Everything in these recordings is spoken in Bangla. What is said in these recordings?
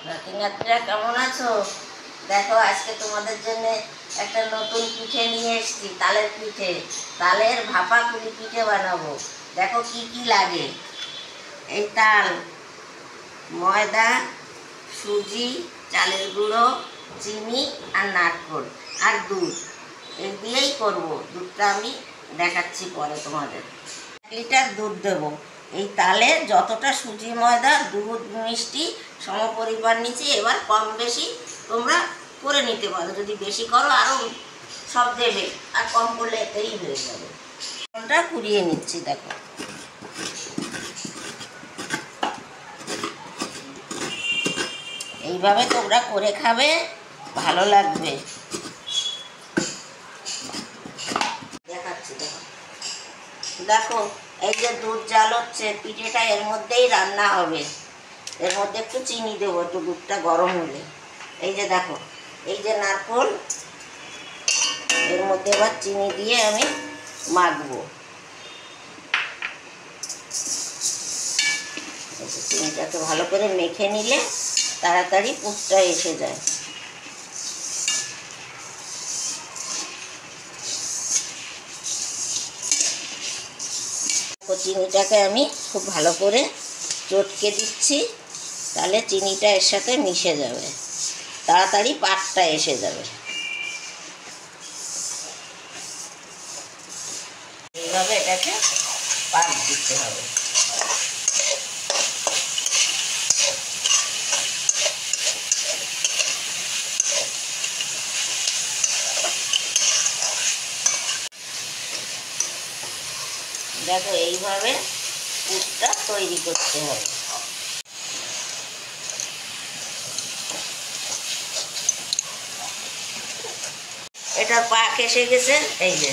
নাতিনাতরা কেমন আছো? দেখো আজকে তোমাদের জন্য একটা নতুন পিঠে নিয়ে এসেছি, তালের পিঠে। তালের ভাপা পুলি পিঠে বানাবো। দেখো কি কি লাগে। এই তাল, ময়দা, সুজি, চালের গুঁড়ো, চিনি আর নারকেল আর দুধ, এই দিয়েই করবো। দুধটা আমি দেখাচ্ছি পরে তোমাদের। 1 লিটার দুধ দেবো। এই তালে যতটা সুজি, ময়দা, দুধ, মিষ্টি সমপরিমাণ নিচ্ছি। এবার কম বেশি তোমরা করে নিতে পারো। যদি বেশি করো আরও সব দেবে, আর কম করলে এতেই হয়ে যাবে। জলটা কুড়িয়ে নিচ্ছি। দেখো এইভাবে তোমরা করে খাবে, ভালো লাগবে। দেখাচ্ছি। দেখো দেখো এই যে দুধ জাল হচ্ছে, পিঠেটা এর মধ্যেই রান্না হবে। এর মধ্যে একটু চিনি দেবো, একটু দুধটা গরম হলে। এই যে দেখো, এই যে নারকেল, এর মধ্যে এবার চিনি দিয়ে আমি মাখবো। চিনিটাকে ভালো করে মেখে নিলে তাড়াতাড়ি পুরটা এসে যায়। চিনিটাকে আমি খুব ভালো করে চটকে দিচ্ছি, তাহলে চিনিটা এর সাথে মিশে যাবে, তাড়াতাড়ি পাকটা এসে যাবে। এইভাবে এটাকে পাক দিতে হবে। দেখো এইভাবে পুরটা তৈরি করতে হবে। এটা পাক এসে গেছে, এই যে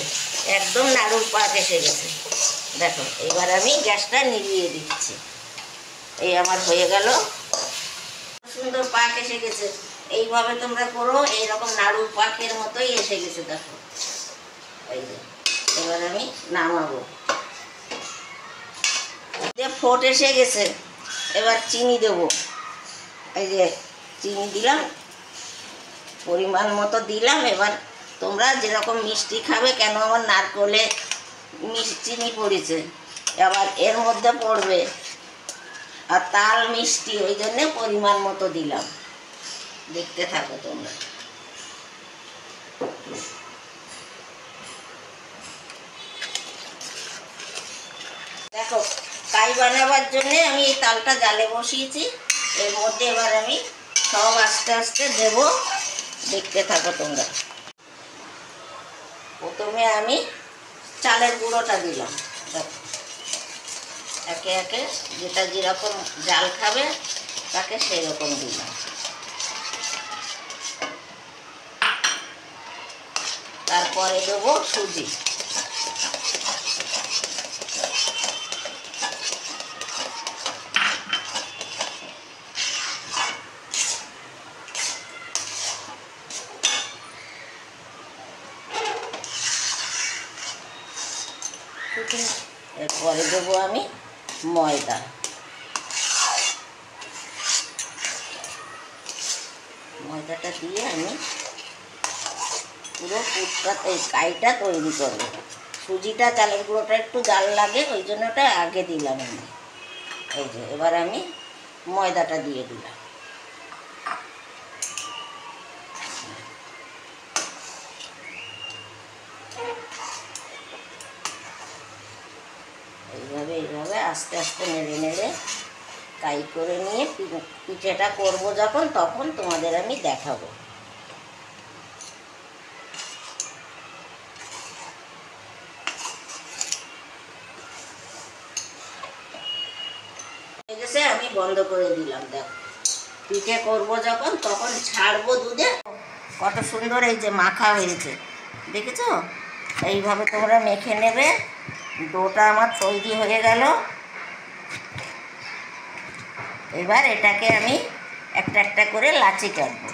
একদম নাড়ুর পাক এসে গেছে। দেখো এবার আমি গ্যাসটা নিভিয়ে দিচ্ছি। এই আমার হয়ে গেল, সুন্দর পাক এসে গেছে। এইভাবে তোমরা করো, এইরকম নাড়ুর পাকের মতোই এসে গেছে। দেখো এই যে এবার আমি নামাবো। ফোট এসে গেছে, এবার চিনি দেবো। এই যে চিনি দিলাম, পরিমাণ মতো দিলাম। এবার তোমরা যেরকম মিষ্টি খাবে, কেন আমার নারকেলে চিনি পড়েছে, এবার এর মধ্যে পড়বে। আর তাল মিষ্টি, ওই জন্যে পরিমাণ মতো দিলাম। দেখতে থাকো তোমরা। দেখো কাই বানাবার জন্যে আমি এই তালটা জালে বসিয়েছি। এর মধ্যে এবার আমি সব আস্তে আস্তে দেব, দেখতে থাকো তোমরা। প্রথমে আমি চালের গুঁড়োটা দিলাম। দেখো একে একে যেটা যেরকম জাল খাবে তাকে সেই রকম দিলাম। তারপরে দেবো সুজি। এরপরে দেবো আমি ময়দা। ময়দাটা দিয়ে আমি পুরো পুরটা, এই কাইটা তৈরি করবো। সুজিটা, চালের গুঁড়োটা একটু জাল লাগে, ওই জন্য ওটা আগে দিলাম আমি। এই যে এবার আমি ময়দাটা দিয়ে দিলাম। এইভাবে আস্তে আস্তে নেড়ে নেড়ে কাই করে নিয়ে পিঠেটা করবো যখন, তখন তোমাদের আমি দেখাবো। আমি বন্ধ করে দিলাম। দেখো পিঠে করবো যখন, তখন ছাড়বো দুধে। কত সুন্দর এই যে মাখা হয়েছে, দেখেছো? এইভাবে তোমরা মেখে নেবে। ডোটা আমার তৈরি হয়ে গেল। এবার এটাকে আমি একটা একটা করে লাচি কাটবো।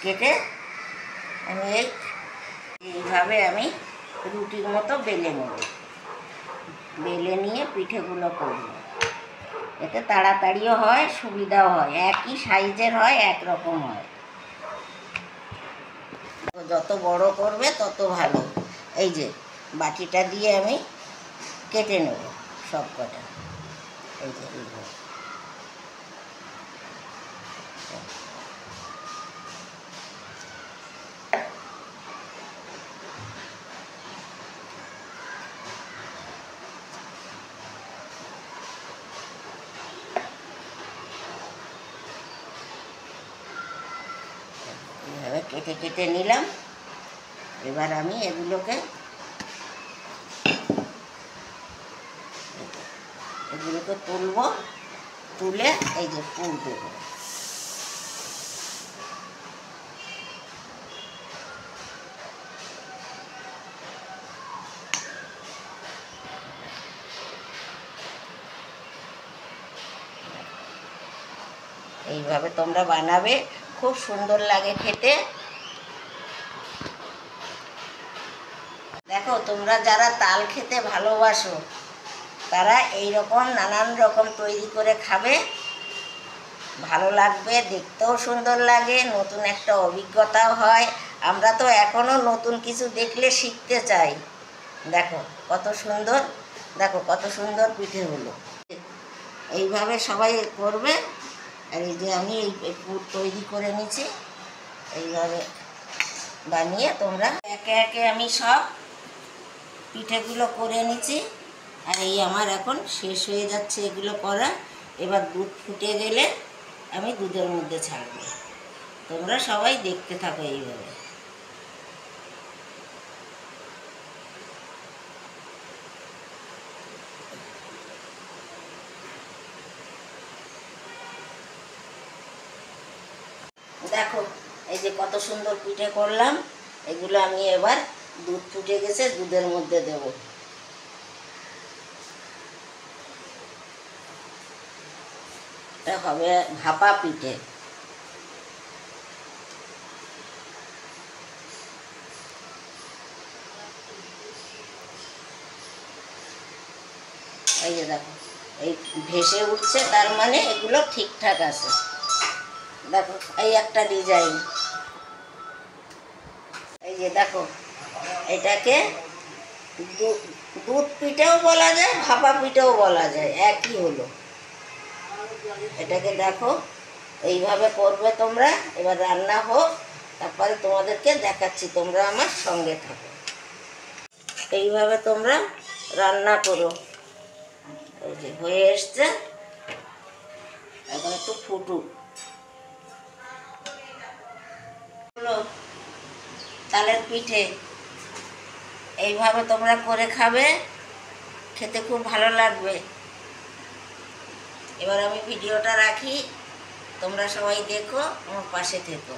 কেটে আমি এইভাবে আমি রুটির মতো বেলে নেব। বেলে নিয়ে পিঠেগুলো করব। এতে তাড়াতাড়িও হয়, সুবিধাও হয়, একই সাইজের হয়, একরকম হয়। যত বড় করবে তত ভালো। এই যে বাটিটা দিয়ে আমি কেটে নেব সব কটা। এই যে এইভাবে। এইভাবে কেটে কেটে নিলাম। এবার আমি এগুলোকে তুলব, তুলে এই যে পুর দেব। এইভাবে তোমরা বানাবে, খুব সুন্দর লাগে খেতে। দেখো, তোমরা যারা তাল খেতে ভালোবাসো তারা এই রকম নানান রকম তৈরি করে খাবে, ভালো লাগবে, দেখতেও সুন্দর লাগে, নতুন একটা অভিজ্ঞতাও হয়। আমরা তো এখনও নতুন কিছু দেখলে শিখতে চাই। দেখো কত সুন্দর, দেখো কত সুন্দর পিঠে হলো। এইভাবে সবাই করবে। আর এই যে আমি এই পুর তৈরি করে নিচ্ছি, এইভাবে বানিয়ে তোমরা একে একে আমি সব পিঠেগুলো করে নিচ্ছি। আর এই আমার এখন শেষ হয়ে যাচ্ছে এগুলো করা। এবার দুধ ফুটে গেলে আমি দুধের মধ্যে ছাড়বো। তোমরা সবাই দেখতে থাকো এইভাবে। দেখো এই যে কত সুন্দর পিঠে করলাম। এগুলো আমি এবার দুধ ফুটে গেছে, দুধের মধ্যে দেব। এটা হবে ভাপা পিঠে। এই যে দেখো এই ভেসে উঠছে, তার মানে এগুলো ঠিকঠাক আছে। দেখো এই একটা ডিজাইন। এই যে দেখো, এটাকে দুধ পিঠেও বলা যায়, ভাপা পিঠেও বলা যায়, একই হলো। এটাকে দেখো এইভাবে করবে তোমরা। এবার রান্না হোক, তারপরে তোমাদেরকে দেখাচ্ছি, তোমরা আমার সঙ্গে থাকো। এইভাবে তোমরা রান্না করো। এই যে হয়ে এসছে, এখন একটু ফুটুক। তালের পিঠে এইভাবে তোমরা করে খাবে, খেতে খুব ভালো লাগবে। এবার আমি ভিডিওটা রাখি, তোমরা সবাই দেখো, আমার পাশে থেকো।